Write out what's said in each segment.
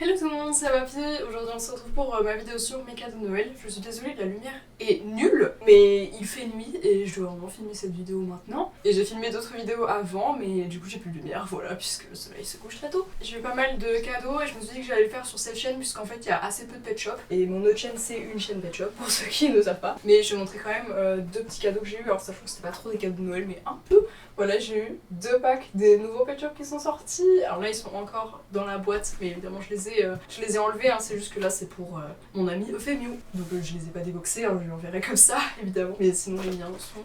Hello tout le monde, c'est Mappy. Aujourd'hui on se retrouve pour ma vidéo sur mes cadeaux de Noël. Je suis désolée, la lumière est nulle, mais il fait nuit et je dois vraiment filmer cette vidéo maintenant. Et j'ai filmé d'autres vidéos avant, mais du coup j'ai plus de lumière, voilà, puisque le soleil se couche très tôt. J'ai eu pas mal de cadeaux et je me suis dit que j'allais le faire sur cette chaîne, puisqu'en fait il y a assez peu de pet shop. Et mon autre chaîne c'est une chaîne pet shop, pour ceux qui ne savent pas. Mais je vais montrer quand même deux petits cadeaux que j'ai eu, alors sachant que c'était pas trop des cadeaux de Noël, mais un peu. Voilà, j'ai eu deux packs des nouveaux pet shop qui sont sortis. Alors là ils sont encore dans la boîte, mais évidemment je les ai enlevés, hein. C'est juste que là c'est pour mon ami Euphemio. Donc je les ai pas déboxés, hein, je lui enverrai comme ça évidemment. Mais sinon les miens sont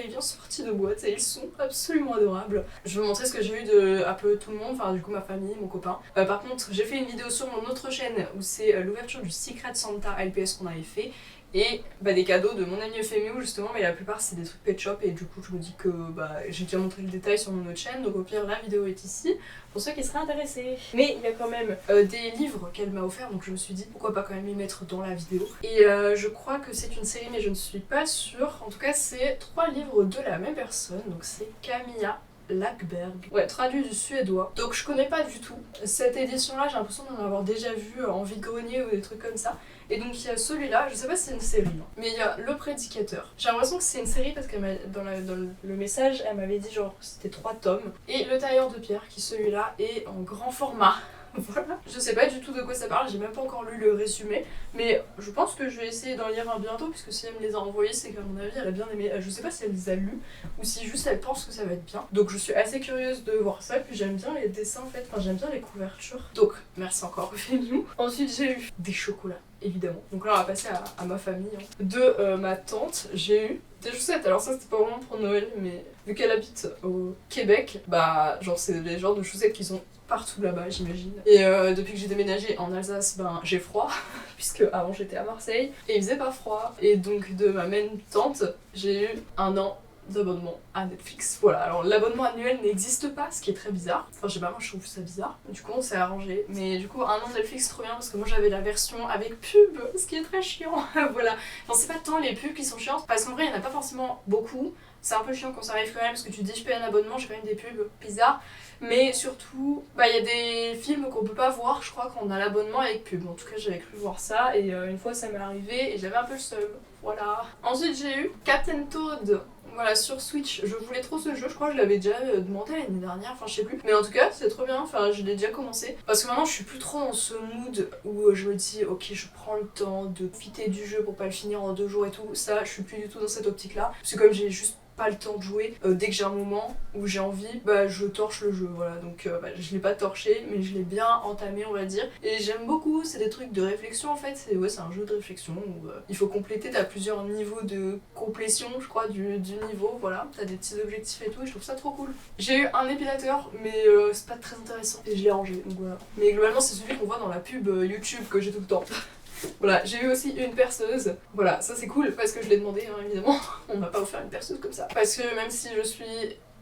bien sortis de boîte et ils sont absolument adorables. Je vais vous montrer ce que j'ai eu de un peu tout le monde, enfin du coup ma famille, mon copain. Par contre j'ai fait une vidéo sur mon autre chaîne où c'est l'ouverture du Secret Santa LPS qu'on avait fait. Et des cadeaux de mon ami Euphemio justement, mais la plupart c'est des trucs pet shop et du coup je me dis que j'ai déjà montré le détail sur mon autre chaîne, donc au pire la vidéo est ici pour ceux qui seraient intéressés. Mais il y a quand même des livres qu'elle m'a offert, donc je me suis dit pourquoi pas quand même les mettre dans la vidéo. Et je crois que c'est une série mais je ne suis pas sûre, en tout cas c'est 3 livres de la même personne, donc c'est Camilla Lackberg. Ouais, traduit du suédois. Donc je connais pas du tout. Cette édition-là, j'ai l'impression d'en avoir déjà vu en vide-grenier ou des trucs comme ça. Et donc il y a celui-là, je sais pas si c'est une série, hein, mais il y a Le Prédicateur. J'ai l'impression que c'est une série parce que dans le message, elle m'avait dit genre que c'était 3 tomes. Et Le Tailleur de Pierre, qui celui-là est en grand format. Voilà. Je sais pas du tout de quoi ça parle, j'ai même pas encore lu le résumé, mais je pense que je vais essayer d'en lire un bientôt, puisque si elle me les a envoyés, c'est qu'à mon avis elle a bien aimé. Je sais pas si elle les a lus, ou si juste elle pense que ça va être bien. Donc je suis assez curieuse de voir ça, puis j'aime bien les dessins en fait, enfin j'aime bien les couvertures. Donc merci encore Euphemio. Ensuite j'ai eu des chocolats, évidemment. Donc là on va passer à ma famille. Hein. De ma tante, j'ai eu des chaussettes. Alors ça c'était pas vraiment pour Noël, mais vu qu'elle habite au Québec, genre c'est les genres de chaussettes qui sont partout là-bas j'imagine. Et depuis que j'ai déménagé en Alsace, j'ai froid, puisque avant j'étais à Marseille, et il faisait pas froid. Et donc de ma même tante, j'ai eu un an d'abonnement à Netflix. Voilà, alors l'abonnement annuel n'existe pas, ce qui est très bizarre. Enfin je sais pas, moi je trouve ça bizarre. Du coup on s'est arrangé. Mais du coup un an de Netflix trop bien parce que moi j'avais la version avec pub, ce qui est très chiant. Voilà. Enfin c'est pas tant les pubs qui sont chiantes, parce qu'en vrai il n'y en a pas forcément beaucoup. C'est un peu chiant quand ça arrive quand même, parce que tu te dis je paye un abonnement, j'ai quand même des pubs bizarres. Mais surtout, il y a des films qu'on peut pas voir, je crois, quand on a l'abonnement avec pub. En tout cas, j'avais cru voir ça, et une fois ça m'est arrivé, et j'avais un peu le seum. Voilà. Ensuite, j'ai eu Captain Toad. Voilà, sur Switch. Je voulais trop ce jeu, je crois que je l'avais déjà demandé l'année dernière, enfin je sais plus. Mais en tout cas, c'est trop bien, enfin je l'ai déjà commencé. Parce que maintenant, je suis plus trop dans ce mood où je me dis, ok, je prends le temps de profiter du jeu pour pas le finir en 2 jours et tout. Ça, je suis plus du tout dans cette optique-là. Parce que comme j'ai juste pas le temps de jouer, dès que j'ai un moment où j'ai envie, je torche le jeu, voilà. Donc je l'ai pas torché, mais je l'ai bien entamé, on va dire. Et j'aime beaucoup, c'est des trucs de réflexion en fait, c'est un jeu de réflexion où il faut compléter, t'as plusieurs niveaux de complétion, je crois, du niveau, voilà. T'as des petits objectifs et tout, et je trouve ça trop cool. J'ai eu un épilateur, mais c'est pas très intéressant, et je l'ai rangé, donc voilà. Mais globalement, c'est celui qu'on voit dans la pub YouTube que j'ai tout le temps. Voilà, j'ai eu aussi une perceuse. Voilà, ça c'est cool parce que je l'ai demandé, hein, évidemment. On m'a pas offert une perceuse comme ça. Parce que même si je suis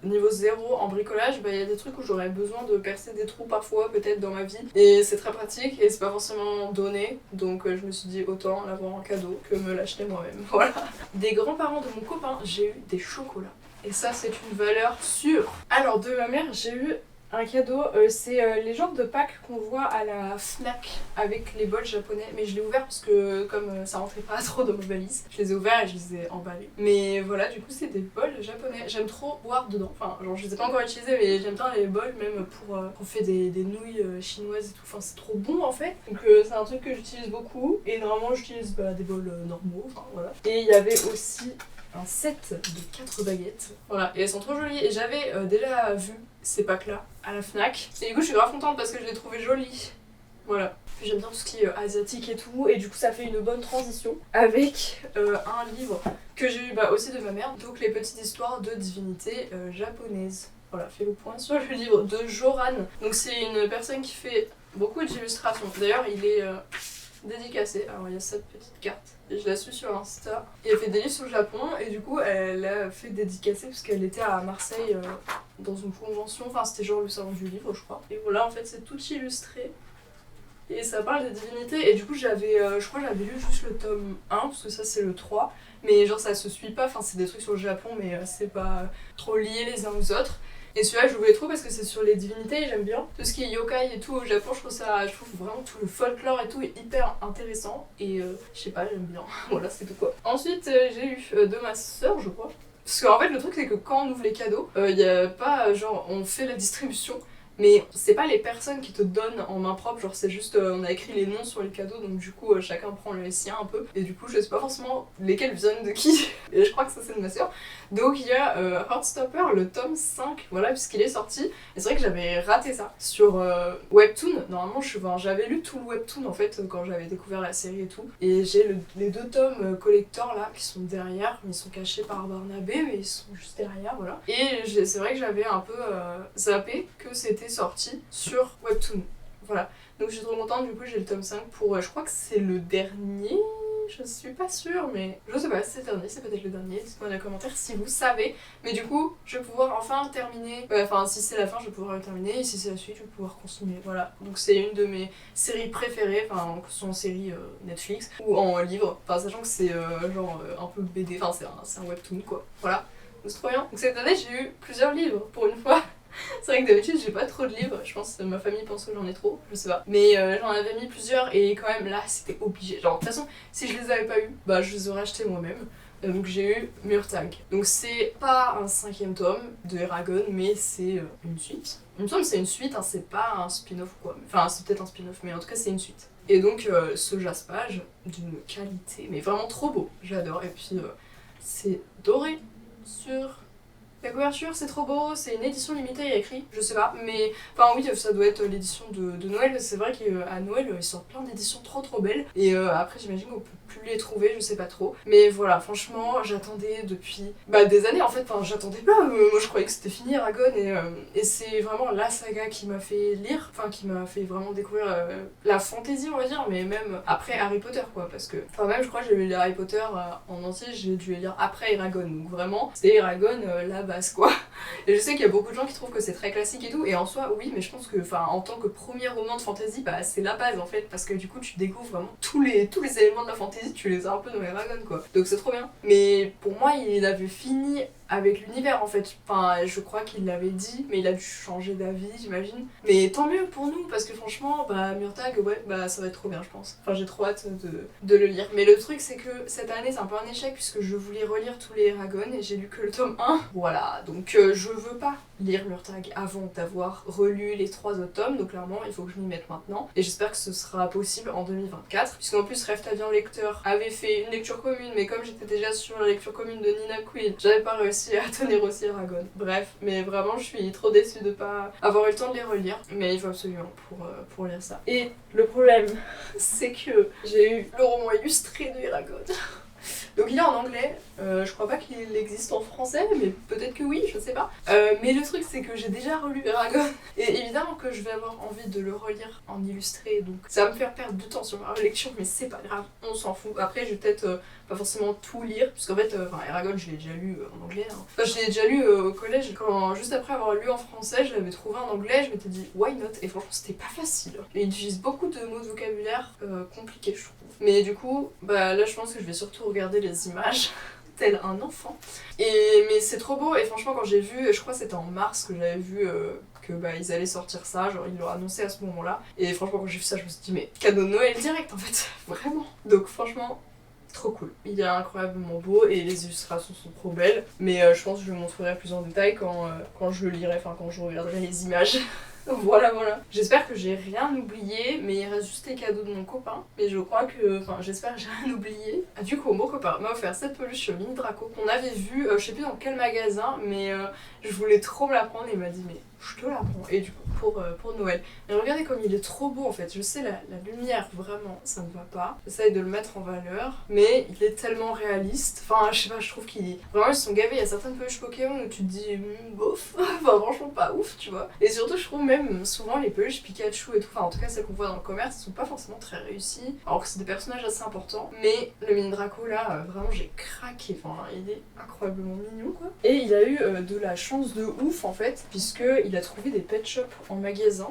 niveau 0 en bricolage, il y a des trucs où j'aurais besoin de percer des trous parfois, peut-être dans ma vie. Et c'est très pratique et c'est pas forcément donné. Donc je me suis dit autant l'avoir en cadeau que me l'acheter moi-même. Voilà. Des grands-parents de mon copain, j'ai eu des chocolats. Et ça, c'est une valeur sûre. Alors, de ma mère, j'ai eu un cadeau, c'est les genres de packs qu'on voit à la Fnac avec les bols japonais, mais je l'ai ouvert parce que comme ça rentrait pas trop dans ma valise, je les ai ouverts et je les ai emballés. Mais voilà, du coup c'est des bols japonais, j'aime trop boire dedans, enfin genre je les ai pas encore utilisés mais j'aime bien les bols même pour quand on fait des nouilles chinoises et tout, enfin c'est trop bon en fait. Donc c'est un truc que j'utilise beaucoup et normalement j'utilise des bols normaux, enfin voilà. Et il y avait aussi un set de 4 baguettes. Voilà, et elles sont trop jolies. Et j'avais déjà vu ces packs là à la Fnac. Et du coup, je suis grave contente parce que je les trouvais jolies. Voilà. Puis j'aime bien tout ce qui est asiatique et tout. Et du coup, ça fait une bonne transition avec un livre que j'ai eu aussi de ma mère. Donc, les petites histoires de divinités japonaises. Voilà, fait le point sur le livre de Joran. Donc, c'est une personne qui fait beaucoup d'illustrations. D'ailleurs, il est dédicacée. Alors il y a cette petite carte. Et je la suis sur Insta. Et elle fait des livres sur le Japon et du coup elle a fait dédicacer parce qu'elle était à Marseille dans une convention. Enfin c'était genre le salon du livre je crois. Et voilà en fait c'est tout illustré. Et ça parle des divinités et du coup je crois que j'avais lu juste le tome 1 parce que ça c'est le 3. Mais genre ça se suit pas, enfin c'est des trucs sur le Japon mais c'est pas trop lié les uns aux autres. Et celui-là je voulais trop parce que c'est sur les divinités et j'aime bien. Tout ce qui est yokai et tout au Japon, je trouve vraiment tout le folklore et tout est hyper intéressant. Et je sais pas, j'aime bien. Voilà, c'est tout quoi. Ensuite j'ai eu de ma soeur je crois. Parce qu'en fait le truc c'est que quand on ouvre les cadeaux, y a pas genre on fait la distribution. Mais c'est pas les personnes qui te donnent en main propre, genre c'est juste on a écrit les noms sur les cadeaux donc du coup chacun prend le sien un peu et du coup je sais pas forcément lesquels viennent de qui et je crois que ça c'est de ma soeur. Donc il y a Heartstopper le tome 5 voilà puisqu'il est sorti et c'est vrai que j'avais raté ça sur Webtoon. Normalement j'avais lu tout le Webtoon en fait quand j'avais découvert la série et tout et j'ai les 2 tomes collector là qui sont derrière mais ils sont cachés par Barnabé mais ils sont juste derrière voilà et c'est vrai que j'avais un peu zappé que c'était sorti sur Webtoon. Voilà. Donc je suis trop contente, du coup j'ai le tome 5 pour... je crois que c'est le dernier, je suis pas sûre, mais je sais pas si c'est le dernier, c'est peut-être le dernier, dites-moi dans les commentaires si vous savez. Mais du coup, je vais pouvoir enfin terminer, enfin si c'est la fin, je vais pouvoir le terminer, et si c'est la suite, je vais pouvoir continuer. Voilà. Donc c'est une de mes séries préférées, enfin que ce soit en série Netflix ou en livre, enfin sachant que c'est genre un peu BD, enfin c'est un webtoon quoi. Voilà. Donc c'est trop bien. Donc cette année j'ai eu plusieurs livres pour une fois. C'est vrai que d'habitude j'ai pas trop de livres, je pense que ma famille pense que j'en ai trop, je sais pas. Mais j'en avais mis plusieurs et quand même là c'était obligé. Genre de toute façon si je les avais pas eu, bah je les aurais achetés moi-même. Donc j'ai eu Murtag. Donc c'est pas un 5ème tome de Eragon mais c'est une suite. Il me semble que c'est une suite, hein, c'est pas un spin-off ou quoi. Enfin c'est peut-être un spin-off mais en tout cas c'est une suite. Et donc ce jaspage d'une qualité mais vraiment trop beau, j'adore. Et puis c'est doré sur... La couverture c'est trop beau, c'est une édition limitée, il y a écrit, je sais pas, mais enfin oui ça doit être l'édition de Noël, c'est vrai qu'à Noël ils sortent plein d'éditions trop belles, et après j'imagine qu'on peut plus les trouver, je sais pas trop, mais voilà franchement j'attendais depuis des années en fait, enfin j'attendais pas, moi je croyais que c'était fini Eragon, et c'est vraiment la saga qui m'a fait lire, enfin qui m'a fait vraiment découvrir la fantasy on va dire, mais même après Harry Potter quoi, parce que enfin même je crois que j'ai lu les Harry Potter en entier, j'ai dû les lire après Eragon, donc vraiment c'était Eragon la base quoi. Et je sais qu'il y a beaucoup de gens qui trouvent que c'est très classique et tout, et en soi oui, mais je pense que en tant que premier roman de fantasy, c'est la base en fait, parce que du coup tu découvres vraiment tous les éléments de la fantasy, tu les as un peu dans Eragon quoi. Donc c'est trop bien. Mais pour moi il avait fini avec l'univers en fait. Enfin, je crois qu'il l'avait dit, mais il a dû changer d'avis, j'imagine. Mais tant mieux pour nous, parce que franchement, Murtag, ouais, ça va être trop bien, je pense. Enfin, j'ai trop hâte de le lire. Mais le truc, c'est que cette année, c'est un peu un échec, puisque je voulais relire tous les Eragon, et j'ai lu que le tome 1. Voilà, donc je veux pas lire Murtag avant d'avoir relu les 3 autres tomes, donc clairement, il faut que je m'y mette maintenant. Et j'espère que ce sera possible en 2024, puisqu'en plus, Rêve ta vie en lecteur avait fait une lecture commune, mais comme j'étais déjà sur la lecture commune de Nina Quill, j'avais pas réussi à tenir aussi Eragon. Bref, mais vraiment je suis trop déçue de pas avoir eu le temps de les relire, mais il faut absolument pour lire ça. Et le problème, c'est que j'ai eu le roman illustré de Eragon. Donc il est en anglais, je crois pas qu'il existe en français, mais peut-être que oui, je sais pas. Mais le truc c'est que j'ai déjà relu Eragon, et évidemment que je vais avoir envie de le relire en illustré, donc ça va me faire perdre du temps sur ma lecture, mais c'est pas grave, on s'en fout. Après je vais peut-être pas forcément tout lire, puisqu'en fait, Eragon je l'ai déjà lu en anglais. Hein. Enfin, je l'ai déjà lu au collège, juste après avoir lu en français, je l'avais trouvé en anglais, je m'étais dit why not, et franchement c'était pas facile. Il utilise beaucoup de mots de vocabulaire compliqués je trouve. Mais du coup, là je pense que je vais surtout regarder les images, tel un enfant. Mais c'est trop beau, et franchement quand j'ai vu, je crois que c'était en mars que j'avais vu que ils allaient sortir ça, genre ils l'ont annoncé à ce moment-là. Et franchement quand j'ai vu ça, je me suis dit mais cadeau de Noël direct en fait, vraiment. Donc franchement, trop cool. Il est incroyablement beau et les illustrations sont trop belles. Mais je pense que je le montrerai plus en détail quand je le lirai, enfin quand je regarderai les images. Voilà. J'espère que j'ai rien oublié, mais il reste juste les cadeaux de mon copain. Mais je crois que, j'espère que j'ai rien oublié. Du coup, mon copain m'a offert cette peluche Mini Draco qu'on avait vue, je sais plus dans quel magasin, mais je voulais trop me la prendre et il m'a dit mais je te la prends. Et du coup, pour Noël. Mais regardez comme il est trop beau en fait. Je sais, la lumière, vraiment, ça ne va pas. J'essaye de le mettre en valeur, mais il est tellement réaliste. Enfin, je sais pas, je trouve qu'ils vraiment ils se sont gavés. Il y a certaines peluches Pokémon où tu te dis bof, enfin franchement pas ouf, tu vois. Et surtout, je trouve même souvent les peluches Pikachu et tout, enfin en tout cas celles qu'on voit dans le commerce, elles sont pas forcément très réussies. Alors que c'est des personnages assez importants. Mais le mini Draco là, vraiment j'ai craqué. Enfin, il est incroyablement mignon quoi. Et il a eu de la chance de ouf en fait, puisque il a trouvé des pet shops en magasin.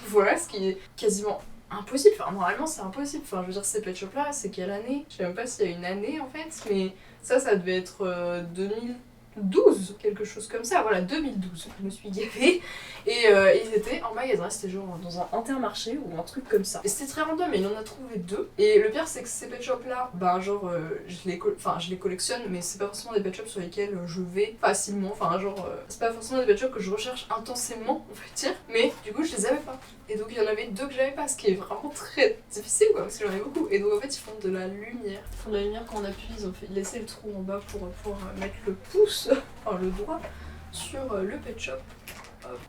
Voilà, ce qui est quasiment impossible. Enfin, normalement, c'est impossible. Enfin, je veux dire, ces pet shops là, c'est quelle année? Je sais même pas s'il y a une année en fait, mais ça devait être 2000. 2012, quelque chose comme ça, voilà, 2012, je me suis gavée. Et ils étaient en magasin, c'était genre dans un Intermarché ou un truc comme ça. Et c'était très random, et il en a trouvé 2. Et le pire, c'est que ces pet shops là, ben genre, je les collectionne, mais c'est pas forcément des pet shops sur lesquels je vais facilement. Enfin, genre, c'est pas forcément des pet shops que je recherche intensément, on va dire. Mais du coup, je les avais pas. Et donc, il y en avait 2 que j'avais pas, ce qui est vraiment très difficile, quoi, parce que j'en ai beaucoup. Et donc, en fait, ils font de la lumière. Ils font de la lumière quand on appuie, ils ont fait laisser le trou en bas pour pouvoir mettre le pouce, enfin le doigt, sur le pet shop.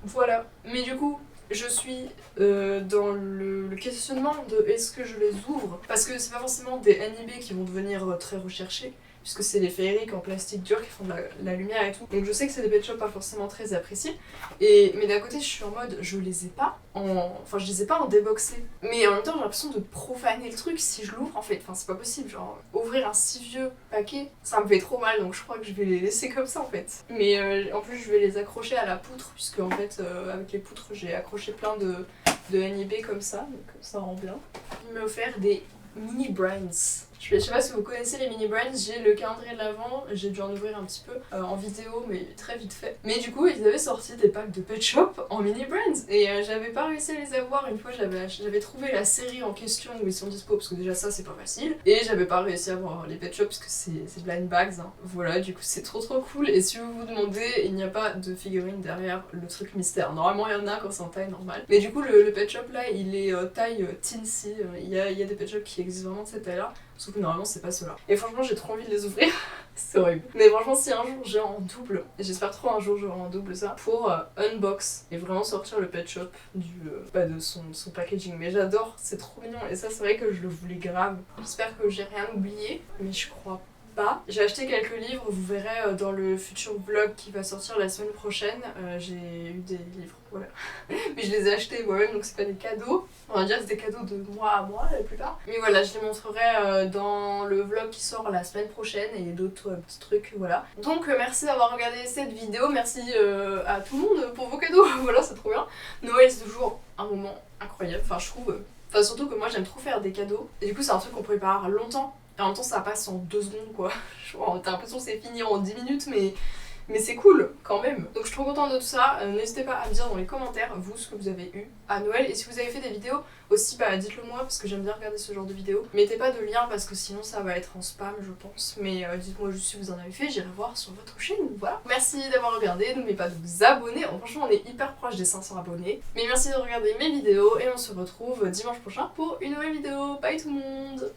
Voilà. Mais du coup, je suis dans le questionnement de est-ce que je les ouvre, parce que c'est pas forcément des NIB qui vont devenir très recherchés, puisque c'est des féeriques en plastique dur qui font de la lumière et tout. Donc je sais que c'est des pet shops pas forcément très appréciés. Mais d'un côté, je suis en mode, je les ai pas enfin, je les ai pas en déboxé. Mais en même temps, j'ai l'impression de profaner le truc si je l'ouvre en fait. Enfin, c'est pas possible. Genre, ouvrir un si vieux paquet, ça me fait trop mal. Donc je crois que je vais les laisser comme ça en fait. Mais en plus, je vais les accrocher à la poutre, puisque en fait, avec les poutres, j'ai accroché plein de NIB comme ça. Donc ça rend bien. Il m'a offert des mini brands. Je sais pas si vous connaissez les mini brands, j'ai le calendrier de l'Avent, j'ai dû en ouvrir un petit peu en vidéo, mais très vite fait. Mais du coup, ils avaient sorti des packs de pet shop en mini brands et j'avais pas réussi à les avoir. Une fois, j'avais trouvé la série en question où ils sont dispo, parce que déjà ça c'est pas facile, et j'avais pas réussi à avoir les pet shop parce que c'est blind bags. Hein. Voilà, du coup c'est trop cool. Et si vous vous demandez, il n'y a pas de figurine derrière le truc mystère. Normalement, il y en a quand c'est en taille normale. Mais du coup, le pet shop là, il est taille teensy. Il y a des pet shops qui existent vraiment de cette taille là. Sauf que normalement c'est pas ceux-là. Et franchement j'ai trop envie de les ouvrir. C'est horrible. Mais franchement si un jour j'ai en double, et j'espère trop un jour j'aurai en double ça, pour unbox et vraiment sortir le pet shop de son packaging. Mais j'adore, c'est trop mignon. Et ça c'est vrai que je le voulais grave. J'espère que j'ai rien oublié, mais je crois pas. J'ai acheté quelques livres, vous verrez dans le futur vlog qui va sortir la semaine prochaine. J'ai eu des livres, voilà. Mais je les ai achetés moi-même, donc c'est pas des cadeaux. On va dire que c'est des cadeaux de mois à mois la plupart. Mais voilà, je les montrerai dans le vlog qui sort la semaine prochaine et d'autres petits trucs, voilà. Donc merci d'avoir regardé cette vidéo, merci à tout le monde pour vos cadeaux, voilà c'est trop bien. Noël c'est toujours un moment incroyable, enfin je trouve. Enfin surtout que moi j'aime trop faire des cadeaux. Et du coup c'est un truc qu'on prépare longtemps. Et en même temps ça passe en 2 secondes quoi. T'as l'impression que c'est fini en 10 minutes mais c'est cool quand même. Donc je suis trop contente de tout ça. N'hésitez pas à me dire dans les commentaires vous ce que vous avez eu à Noël. Et si vous avez fait des vidéos aussi, bah dites-le moi parce que j'aime bien regarder ce genre de vidéos. Mettez pas de lien parce que sinon ça va être en spam je pense. Mais dites-moi juste si vous en avez fait, j'irai voir sur votre chaîne. Voilà. Merci d'avoir regardé, n'oubliez pas de vous abonner. Franchement on est hyper proche des 500 abonnés. Mais merci de regarder mes vidéos et on se retrouve dimanche prochain pour une nouvelle vidéo. Bye tout le monde.